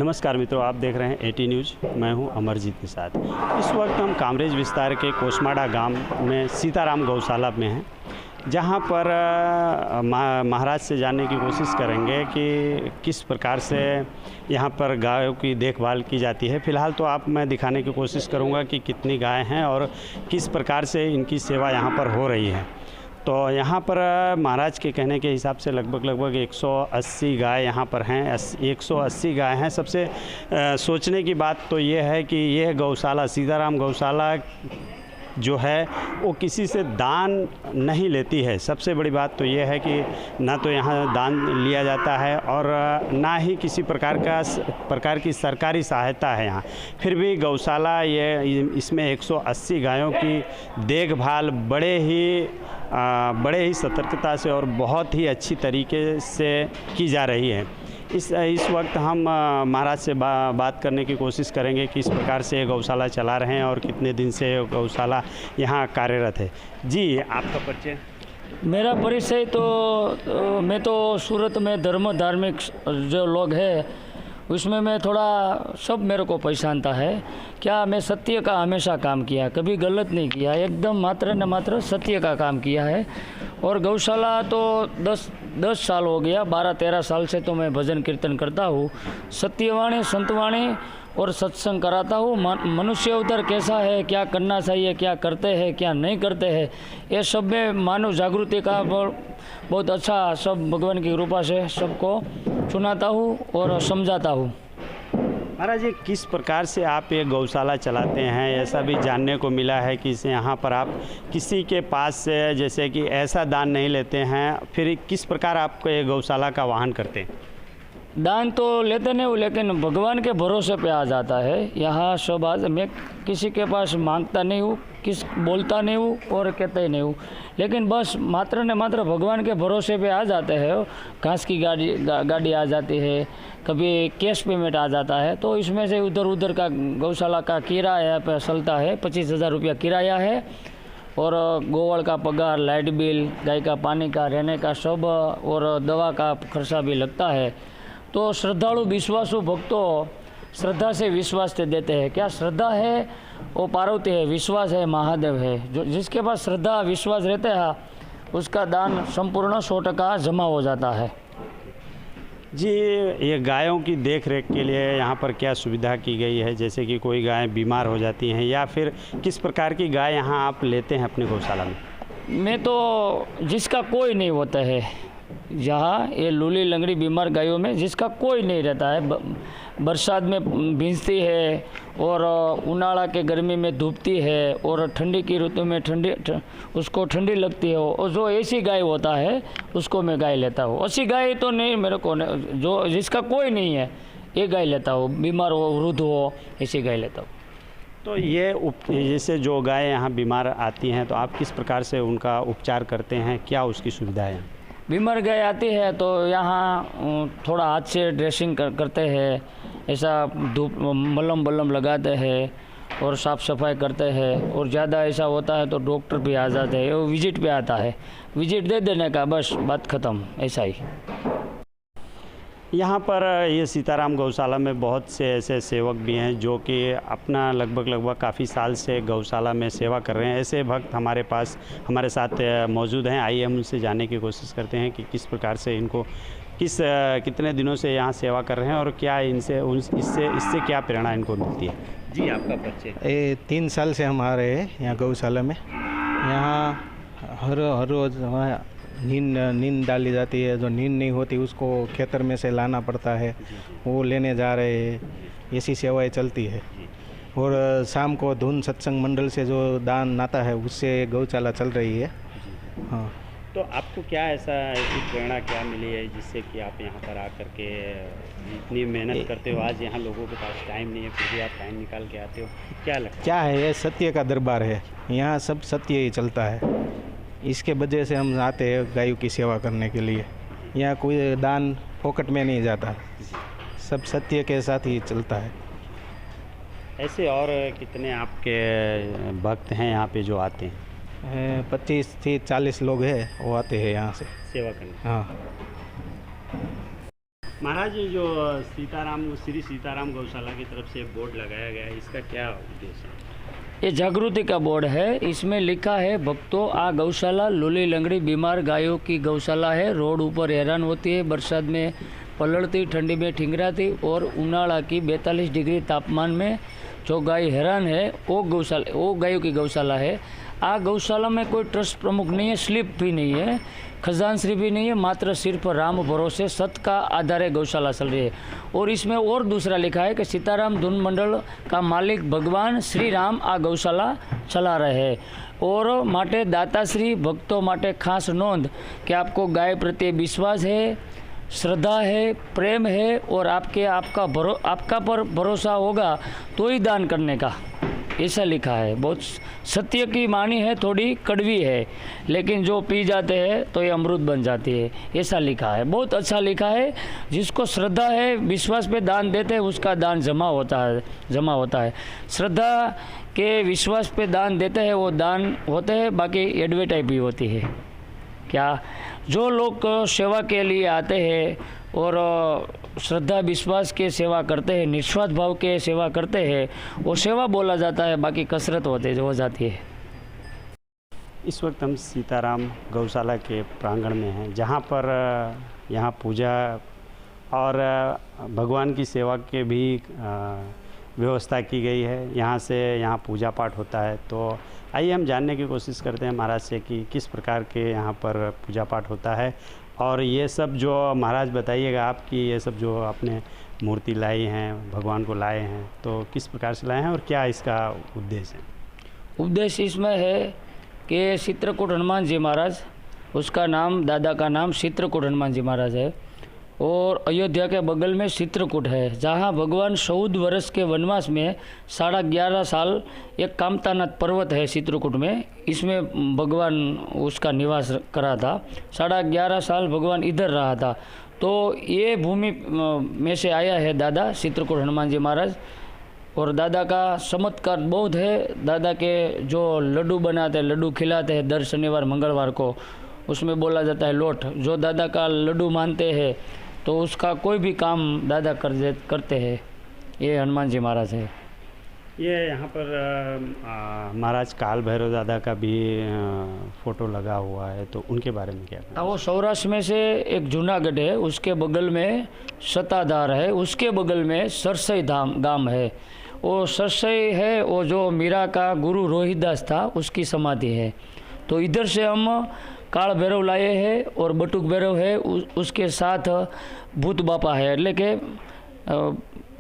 नमस्कार मित्रों, आप देख रहे हैं एटी न्यूज़। मैं हूं अमरजीत के साथ। इस वक्त हम कामरेज विस्तार के कोसमाड़ा गांव में सीताराम गौशाला में हैं, जहां पर महाराज से जानने की कोशिश करेंगे कि किस प्रकार से यहां पर गायों की देखभाल की जाती है। फ़िलहाल तो आप मैं दिखाने की कोशिश करूंगा कि कितनी गाय हैं और किस प्रकार से इनकी सेवा यहां पर हो रही है। तो यहाँ पर महाराज के कहने के हिसाब से लगभग 180 गाय यहाँ पर हैं। 180 गाय हैं। सबसे सोचने की बात तो ये है कि यह गौशाला सीताराम गौशाला जो है वो किसी से दान नहीं लेती है। सबसे बड़ी बात तो ये है कि ना तो यहाँ दान लिया जाता है और ना ही किसी प्रकार की सरकारी सहायता है यहाँ। फिर भी गौशाला इसमें 180 गायों की देखभाल बड़े ही सतर्कता से और बहुत ही अच्छी तरीके से की जा रही है। इस वक्त हम महाराज से बात करने की कोशिश करेंगे कि किस प्रकार से ये गौशाला चला रहे हैं और कितने दिन से गौशाला यहाँ कार्यरत है। जी, आपका परिचय? मेरा परिचय तो मैं तो सूरत में धार्मिक जो लोग हैं उसमें मैं थोड़ा सब मेरे को पहचानता है। क्या मैं सत्य का हमेशा काम किया, कभी गलत नहीं किया, एकदम मात्र न मात्र सत्य का काम किया है। और गौशाला तो 10 साल हो गया, 12-13 साल से तो मैं भजन कीर्तन करता हूँ, सत्यवाणी संतवाणी और सत्संग कराता हूँ। मनुष्य अवतार कैसा है, क्या करना चाहिए, क्या करते हैं, क्या नहीं करते हैं, ये सब में मानव जागृति का बहुत अच्छा सब भगवान की कृपा से सबको सुनाता हूँ और समझाता हूँ। महाराज जी, किस प्रकार से आप ये गौशाला चलाते हैं? ऐसा भी जानने को मिला है कि यहाँ पर आप किसी के पास से जैसे कि ऐसा दान नहीं लेते हैं, फिर किस प्रकार आप ये गौशाला का वाहन करते हैं? दान तो लेते नहीं हूँ, लेकिन भगवान के भरोसे पे आ जाता है। यहाँ सब आज मैं किसी के पास मांगता नहीं हूँ, बोलता नहीं हूँ और कहते नहीं हूँ, लेकिन बस मात्र ने मात्र भगवान के भरोसे पे आ जाते हैं। घास की गाड़ी आ जाती है, कभी कैश पेमेंट आ जाता है, तो इसमें से उधर का गौशाला का किराया पे चलता है। 25,000 रुपया किराया है और गोवड़ का पगार, लाइट बिल, गाय का पानी का, रहने का सब और दवा का खर्चा भी लगता है। तो श्रद्धालु विश्वासु भक्तों श्रद्धा से विश्वास से देते हैं। क्या श्रद्धा है वो पार्वती है, विश्वास है महादेव है। जो जिसके पास श्रद्धा विश्वास रहते हैं उसका दान संपूर्ण 100% जमा हो जाता है। जी, ये गायों की देख रेख के लिए यहाँ पर क्या सुविधा की गई है? जैसे कि कोई गाय बीमार हो जाती हैं या फिर किस प्रकार की गाय यहाँ आप लेते हैं अपने गौशाला में? मैं तो जिसका कोई नहीं होता है, यहाँ ये लूली लंगड़ी बीमार गायों में जिसका कोई नहीं रहता है, बरसात में भींजती है और उनाला के गर्मी में धूपती है और ठंडी की ऋतु में उसको ठंडी लगती है, और जो ऐसी गाय होता है उसको मैं गाय लेता हूँ। ऐसी गाय तो नहीं मेरे को, जो जिसका कोई नहीं है ये गाय लेता हूँ, बीमार हो वृद्ध हो ऐसी गाय लेता हूँ। तो ये जैसे जो गाय यहाँ बीमार आती हैं तो आप किस प्रकार से उनका उपचार करते हैं? क्या उसकी सुविधा है? बीमार गाय आती है तो यहाँ थोड़ा हाथ से ड्रेसिंग करते हैं, ऐसा धूप मलम लगाते हैं और साफ़ सफाई करते हैं। और ज़्यादा ऐसा होता है तो डॉक्टर भी आ जाते हैं, वो विजिट पे आता है, विजिट दे देने का, बस बात ख़त्म, ऐसा ही। यहाँ पर ये सीताराम गौशाला में बहुत से ऐसे सेवक भी हैं जो कि अपना लगभग काफ़ी साल से गौशाला में सेवा कर रहे हैं। ऐसे भक्त हमारे साथ मौजूद हैं। आइए हम उनसे जानने की कोशिश करते हैं कि किस प्रकार से इनको कितने दिनों से यहाँ सेवा कर रहे हैं और क्या इससे क्या प्रेरणा इनको मिलती है। जी, आपका परिचय? 3 साल से हम आ रहे हैं यहाँ गौशाला में। यहाँ हर रोज़ नींद डाली जाती है, जो नींद नहीं होती उसको खेतर में से लाना पड़ता है, वो लेने जा रहे हैं, ऐसी सेवाएं चलती है। और शाम को धुन सत्संग मंडल से जो दान आता है उससे गौशाला चल रही है। हाँ, तो आपको क्या ऐसी प्रेरणा क्या मिली है जिससे कि आप यहाँ पर आकर के इतनी मेहनत करते हो? आज यहाँ लोगों के पास टाइम नहीं है, फिर भी आप टाइम निकाल के आते हो, क्या लगता है? क्या है, ये सत्य का दरबार है, यहाँ सब सत्य ही चलता है। इसके वजह से हम आते हैं गायों की सेवा करने के लिए। यहाँ कोई दान फोकट में नहीं जाता, सब सत्य के साथ ही चलता है। ऐसे और कितने आपके भक्त हैं यहाँ पे जो आते हैं? 25 से 40 लोग हैं, वो आते हैं यहाँ से सेवा करने। हाँ। महाराज जो श्री सीताराम गौशाला की तरफ से बोर्ड लगाया गया है, इसका क्या उद्देश्य है? ये जागृति का बोर्ड है। इसमें लिखा है, भक्तों आ गौशाला लूली लंगड़ी बीमार गायों की गौशाला है। रोड ऊपर हैरान होती है, बरसात में पलड़ती, ठंडी में ठिंगराती और उनाड़ा की 42 डिग्री तापमान में जो गाय हैरान है वो गायों की गौशाला है। आ गौशाला में कोई ट्रस्ट प्रमुख नहीं है, स्लिप भी नहीं है, खजानश्री भी नहीं है, मात्र सिर्फ राम भरोसे सत का आधारे गौशाला चल रही है। और इसमें और दूसरा लिखा है कि सीताराम धुन मंडल का मालिक भगवान श्री राम आ गौशाला चला रहे हैं। और माटे दाताश्री भक्तों माटे खास नोंध कि आपको गाय प्रति विश्वास है, श्रद्धा है, प्रेम है और आपका पर भरोसा होगा तो ही दान करने का, ऐसा लिखा है। बहुत सत्य की वाणी है, थोड़ी कड़वी है, लेकिन जो पी जाते हैं तो ये अमृत बन जाती है, ऐसा लिखा है। बहुत अच्छा लिखा है। जिसको श्रद्धा है, विश्वास पे दान देते हैं, उसका दान जमा होता है। श्रद्धा के विश्वास पे दान देते हैं वो दान होते हैं, बाकी एडवर्टाइज भी होती है। क्या जो लोग सेवा के लिए आते हैं और श्रद्धा विश्वास के सेवा करते हैं, निस्वार्थ भाव के सेवा करते हैं, वो सेवा बोला जाता है, बाकी कसरत हो जाती है। इस वक्त हम सीताराम गौशाला के प्रांगण में हैं, जहाँ पर यहाँ पूजा और भगवान की सेवा के भी व्यवस्था की गई है। यहाँ पूजा पाठ होता है। तो आइए हम जानने की कोशिश करते हैं महाराज से कि किस प्रकार के यहाँ पर पूजा पाठ होता है। और ये सब जो महाराज बताइएगा, आपकी ये सब जो आपने मूर्ति लाई हैं, भगवान को लाए हैं, तो किस प्रकार से लाए हैं और क्या इसका उद्देश्य है? उद्देश्य इसमें है कि चित्रकूट हनुमान जी महाराज, उसका नाम, दादा का नाम चित्रकूट हनुमान जी महाराज है। और अयोध्या के बगल में चित्रकूट है, जहाँ भगवान 14 वर्ष के वनवास में 11.5 साल एक कामतानाथ पर्वत है चित्रकूट में, इसमें भगवान उसका निवास करा था। 11.5 साल भगवान इधर रहा था। तो ये भूमि में से आया है दादा चित्रकूट हनुमान जी महाराज। और दादा का चमत्कार बहुत है। दादा के जो लड्डू बनाते हैं, लड्डू खिलाते हैं दर शनिवार मंगलवार को, उसमें बोला जाता है लोट। जो दादा का लड्डू मानते हैं तो उसका कोई भी काम दादा करते हैं। ये हनुमान जी महाराज है। ये यहाँ पर महाराज काल भैरव दादा का भी फोटो लगा हुआ है, तो उनके बारे में क्या कहना? वो सौराष्ट्र में से एक जूनागढ़ है, उसके बगल में सताधार है, उसके बगल में सरसई गांव है। वो सरसई है, वो जो मीरा का गुरु रोहिदास था उसकी समाधि है। तो इधर से हम काल भैरव लाए हैं और बटुक भैरव है, उसके साथ भूत बापा है, એટલે કે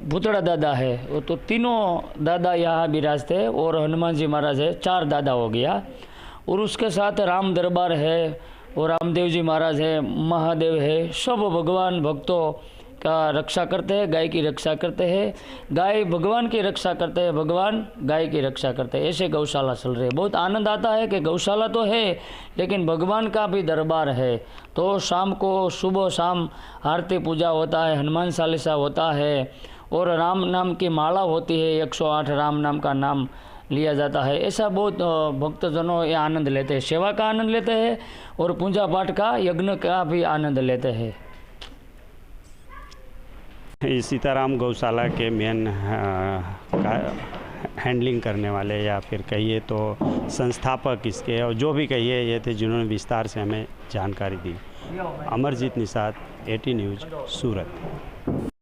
भूतड़ा दादा है। तो तीनों दादा यहाँ विराजते हैं और हनुमान जी महाराज है, 4 दादा हो गया। और उसके साथ राम दरबार है और रामदेव जी महाराज है, महादेव है। सब भगवान भक्तों का रक्षा करते हैं, गाय की रक्षा करते हैं, गाय भगवान की रक्षा करते हैं, भगवान गाय की रक्षा करते हैं। ऐसे गौशाला चल रहे हैं। बहुत आनंद आता है कि गौशाला तो है लेकिन भगवान का भी दरबार है। तो शाम को सुबह शाम आरती पूजा होता है, हनुमान चालीसा होता है और राम नाम की माला होती है, 108 राम नाम का नाम लिया जाता है। ऐसा बहुत भक्तजनों ये आनंद लेते हैं, सेवा का आनंद लेते हैं और पूजा पाठ का, यज्ञ का भी आनंद लेते हैं। सीताराम गौशाला के मेन हैंडलिंग करने वाले या फिर कहिए तो संस्थापक इसके, और जो भी कहिए, ये थे जिन्होंने विस्तार से हमें जानकारी दी। अमरजीत निषाद, 18 न्यूज़, सूरत।